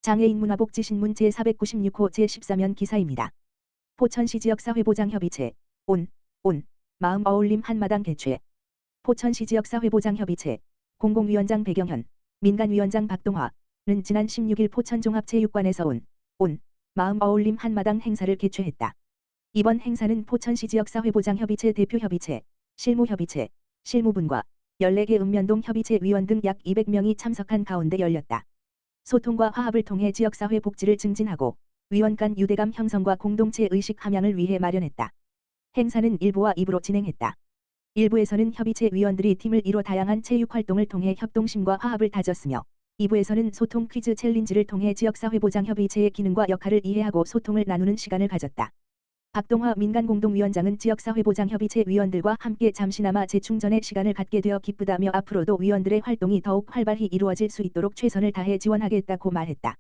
장애인 문화복지신문 제496호 제14면 기사입니다. 포천시 지역사회보장협의체 마음 어울림 한마당 개최. 포천시 지역사회보장협의체 공공위원장 배경현, 민간위원장 박동화는 지난 16일 포천종합체육관에서 마음 어울림 한마당 행사를 개최했다. 이번 행사는 포천시 지역사회보장협의체 대표협의체, 실무협의체, 실무분과 14개 읍면동 협의체 위원 등 약 200명이 참석한 가운데 열렸다. 소통과 화합을 통해 지역사회 복지를 증진하고 위원 간 유대감 형성과 공동체 의식 함양을 위해 마련했다. 행사는 1부와 2부로 진행했다. 1부에서는 협의체 위원들이 팀을 이뤄 다양한 체육활동을 통해 협동심과 화합을 다졌으며 2부에서는 소통 퀴즈 챌린지를 통해 지역사회보장협의체의 기능과 역할을 이해하고 소통을 나누는 시간을 가졌다. 박동화 민간공동위원장은 지역사회보장협의체 위원들과 함께 잠시나마 재충전의 시간을 갖게 되어 기쁘다며 앞으로도 위원들의 활동이 더욱 활발히 이루어질 수 있도록 최선을 다해 지원하겠다고 말했다.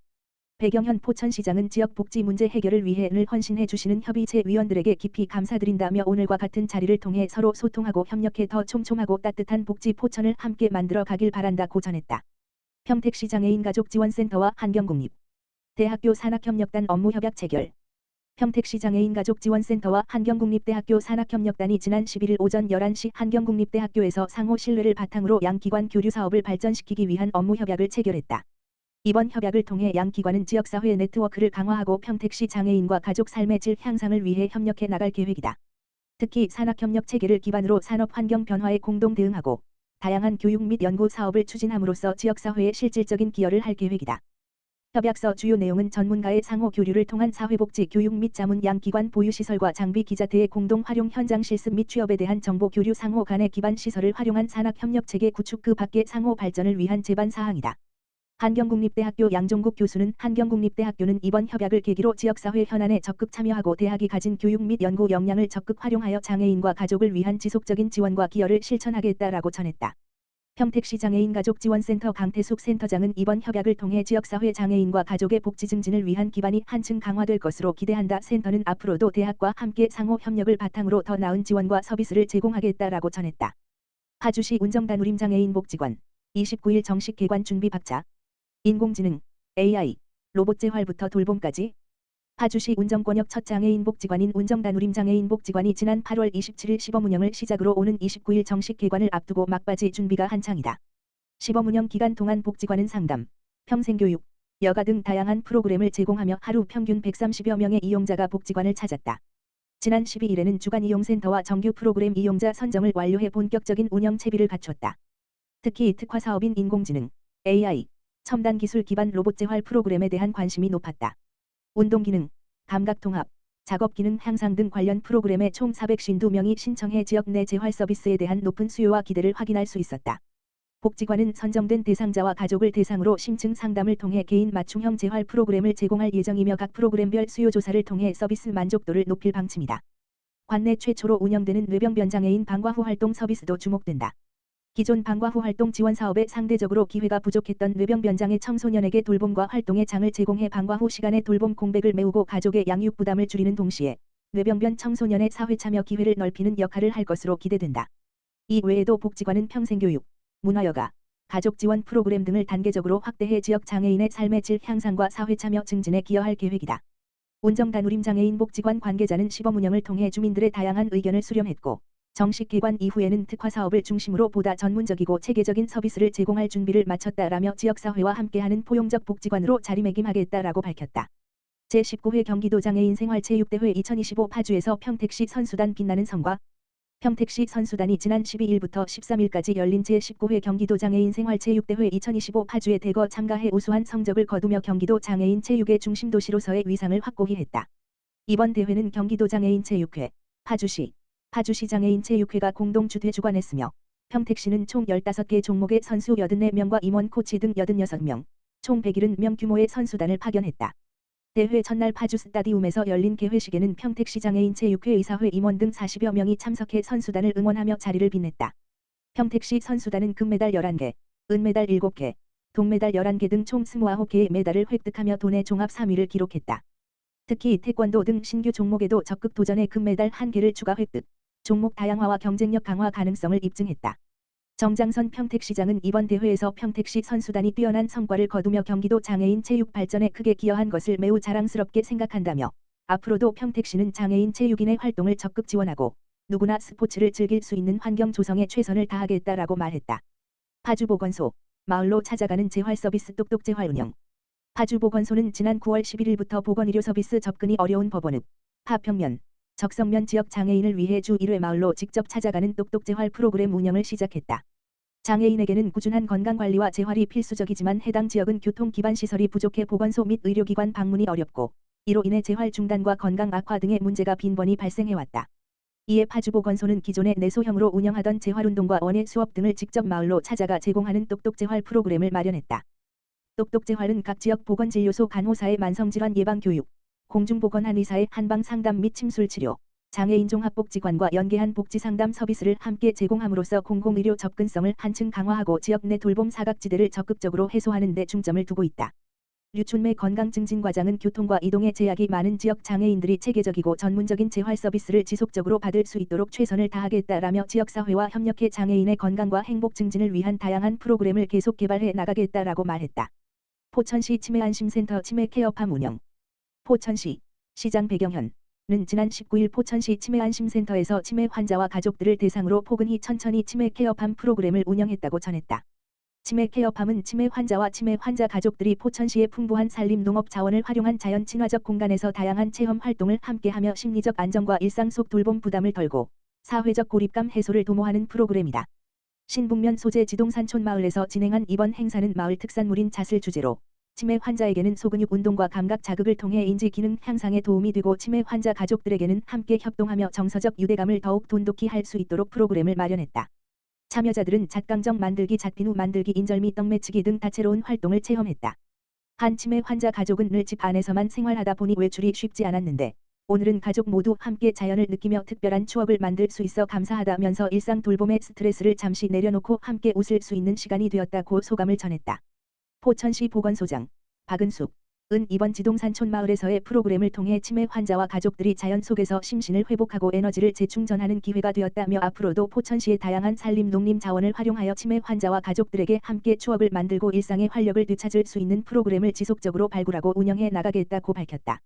배경현 포천시장은 지역 복지 문제 해결을 위해 늘 헌신해 주시는 협의체 위원들에게 깊이 감사드린다며 오늘과 같은 자리를 통해 서로 소통하고 협력해 더 촘촘하고 따뜻한 복지 포천을 함께 만들어 가길 바란다고 전했다. 평택시 장애인가족지원센터와 한경국립대학교 산학협력단 업무협약 체결. 평택시 장애인가족지원센터와 한경국립대학교 산학협력단이 지난 11일 오전 11시 한경국립대학교에서 상호 신뢰를 바탕으로 양기관 교류 사업을 발전시키기 위한 업무협약을 체결했다. 이번 협약을 통해 양 기관은 지역사회 네트워크를 강화하고 평택시 장애인과 가족 삶의 질 향상을 위해 협력해 나갈 계획이다. 특히 산학협력 체계를 기반으로 산업 환경 변화에 공동 대응하고 다양한 교육 및 연구 사업을 추진함으로써 지역사회에 실질적인 기여를 할 계획이다. 협약서 주요 내용은 전문가의 상호 교류를 통한 사회복지 교육 및 자문 양 기관 보유시설과 장비 기자재의 공동 활용 현장 실습 및 취업에 대한 정보 교류 상호 간의 기반 시설을 활용한 산학협력 체계 구축 그 밖의 상호 발전을 위한 제반 사항이다. 한경국립대학교 양종국 교수는 한경국립대학교는 이번 협약을 계기로 지역사회 현안에 적극 참여하고 대학이 가진 교육 및 연구 역량을 적극 활용하여 장애인과 가족을 위한 지속적인 지원과 기여를 실천하겠다라고 전했다. 평택시 장애인가족지원센터 강태숙 센터장은 이번 협약을 통해 지역사회 장애인과 가족의 복지 증진을 위한 기반이 한층 강화될 것으로 기대한다. 센터는 앞으로도 대학과 함께 상호 협력을 바탕으로 더 나은 지원과 서비스를 제공하겠다라고 전했다. 파주시 운정다누림 장애인복지관 29일 정식 개관 준비 박차. 인공지능, AI, 로봇 재활부터 돌봄까지. 파주시 운정권역 첫 장애인복지관인 운정다누림 장애인복지관이 지난 8월 27일 시범운영을 시작으로 오는 29일 정식 개관을 앞두고 막바지 준비가 한창이다. 시범운영 기간 동안 복지관은 상담, 평생교육, 여가 등 다양한 프로그램을 제공하며 하루 평균 130여 명의 이용자가 복지관을 찾았다. 지난 12일에는 주간 이용센터와 정규 프로그램 이용자 선정을 완료해 본격적인 운영 채비를 갖췄다. 특히 특화 사업인 인공지능, AI, 첨단 기술 기반 로봇 재활 프로그램에 대한 관심이 높았다. 운동기능, 감각통합, 작업기능 향상 등 관련 프로그램에 총 452명이 신청해 지역 내 재활 서비스에 대한 높은 수요와 기대를 확인할 수 있었다. 복지관은 선정된 대상자와 가족을 대상으로 심층 상담을 통해 개인 맞춤형 재활 프로그램을 제공할 예정이며 각 프로그램별 수요 조사를 통해 서비스 만족도를 높일 방침이다. 관내 최초로 운영되는 뇌병변 장애인 방과 후 활동 서비스도 주목된다. 기존 방과 후 활동 지원 사업에 상대적으로 기회가 부족했던 뇌병변 장애 청소년에게 돌봄과 활동의 장을 제공해 방과 후 시간에 돌봄 공백을 메우고 가족의 양육 부담을 줄이는 동시에 뇌병변 청소년의 사회 참여 기회를 넓히는 역할을 할 것으로 기대된다. 이 외에도 복지관은 평생교육, 문화여가, 가족 지원 프로그램 등을 단계적으로 확대해 지역 장애인의 삶의 질 향상과 사회 참여 증진에 기여할 계획이다. 운정다누림 장애인 복지관 관계자는 시범 운영을 통해 주민들의 다양한 의견을 수렴했고 정식 개관 이후에는 특화 사업을 중심으로 보다 전문적이고 체계적인 서비스를 제공할 준비를 마쳤다라며 지역사회와 함께하는 포용적 복지관으로 자리매김하겠다라고 밝혔다. 제19회 경기도 장애인 생활체육대회 2025 파주에서 평택시 선수단 빛나는 성과. 평택시 선수단이 지난 12일부터 13일까지 열린 제19회 경기도 장애인 생활체육대회 2025 파주에 대거 참가해 우수한 성적을 거두며 경기도 장애인 체육의 중심 도시로서의 위상을 확고히 했다. 이번 대회는 경기도 장애인 체육회, 파주시 장애인 체육회가 공동 주최주관했으며 평택시는 총 15개 종목의 선수 84명과 임원 코치 등 86명, 총 170명 규모의 선수단을 파견했다. 대회 첫날 파주 스타디움에서 열린 개회식에는 평택시 장애인 체육회 의사회 임원 등 40여 명이 참석해 선수단을 응원하며 자리를 빛냈다. 평택시 선수단은 금메달 11개, 은메달 7개, 동메달 11개 등 총 29개의 메달을 획득하며 도내 종합 3위를 기록했다. 특히 태권도 등 신규 종목에도 적극 도전해 금메달 1개를 추가 획득, 종목 다양화와 경쟁력 강화 가능성을 입증했다. 정장선 평택시장은 이번 대회에서 평택시 선수단이 뛰어난 성과를 거두며 경기도 장애인 체육 발전에 크게 기여한 것을 매우 자랑스럽게 생각한다며 앞으로도 평택시는 장애인 체육인의 활동을 적극 지원하고 누구나 스포츠를 즐길 수 있는 환경 조성에 최선을 다하겠다라고 말했다. 파주보건소, 마을로 찾아가는 재활 서비스 똑똑재활 운영. 파주보건소는 지난 9월 11일부터 보건의료 서비스 접근이 어려운 법원읍, 파평면, 적성면 지역 장애인을 위해 주 1회 마을로 직접 찾아가는 똑똑재활 프로그램 운영을 시작했다. 장애인에게는 꾸준한 건강관리와 재활이 필수적이지만 해당 지역은 교통 기반 시설이 부족해 보건소 및 의료기관 방문이 어렵고 이로 인해 재활 중단과 건강 악화 등의 문제가 빈번히 발생해왔다. 이에 파주보건소는 기존에 내소형으로 운영하던 재활운동과 원예 수업 등을 직접 마을로 찾아가 제공하는 똑똑재활 프로그램을 마련했다. 똑똑재활은 각 지역 보건진료소 간호사의 만성질환 예방교육, 공중보건 한의사의 한방상담 및 침술치료, 장애인 종합복지관과 연계한 복지상담 서비스를 함께 제공함으로써 공공의료 접근성을 한층 강화하고 지역 내 돌봄 사각지대를 적극적으로 해소하는 데 중점을 두고 있다. 류춘매 건강증진과장은 교통과 이동의 제약이 많은 지역 장애인들이 체계적이고 전문적인 재활 서비스를 지속적으로 받을 수 있도록 최선을 다하겠다라며 지역사회와 협력해 장애인의 건강과 행복 증진을 위한 다양한 프로그램을 계속 개발해 나가겠다라고 말했다. 포천시 치매안심센터 치매케어팜 운영. 포천시 시장 배경현은 지난 19일 포천시 치매안심센터에서 치매 환자와 가족들을 대상으로 포근히 천천히 치매케어팜 프로그램을 운영했다고 전했다. 치매케어팜은 치매 환자와 치매 환자 가족들이 포천시의 풍부한 산림 농업 자원을 활용한 자연 친화적 공간에서 다양한 체험 활동을 함께하며 심리적 안정과 일상 속 돌봄 부담을 덜고 사회적 고립감 해소를 도모하는 프로그램이다. 신북면 소재 지동산촌 마을에서 진행한 이번 행사는 마을 특산물인 잣을 주제로 치매 환자에게는 소근육 운동과 감각 자극을 통해 인지 기능 향상에 도움이 되고 치매 환자 가족들에게는 함께 협동하며 정서적 유대감을 더욱 돈독히 할 수 있도록 프로그램을 마련했다. 참여자들은 잣강정 만들기, 잣비누 만들기, 인절미 떡 매치기 등 다채로운 활동을 체험했다. 한 치매 환자 가족은 늘 집 안에서만 생활하다 보니 외출이 쉽지 않았는데 오늘은 가족 모두 함께 자연을 느끼며 특별한 추억을 만들 수 있어 감사하다면서 일상 돌봄의 스트레스를 잠시 내려놓고 함께 웃을 수 있는 시간이 되었다고 소감을 전했다. 포천시 보건소장 박은숙은 이번 지동산촌 마을에서의 프로그램을 통해 치매 환자와 가족들이 자연 속에서 심신을 회복하고 에너지를 재충전하는 기회가 되었다며 앞으로도 포천시의 다양한 산림 농림 자원을 활용하여 치매 환자와 가족들에게 함께 추억을 만들고 일상의 활력을 되찾을 수 있는 프로그램을 지속적으로 발굴하고 운영해 나가겠다고 밝혔다.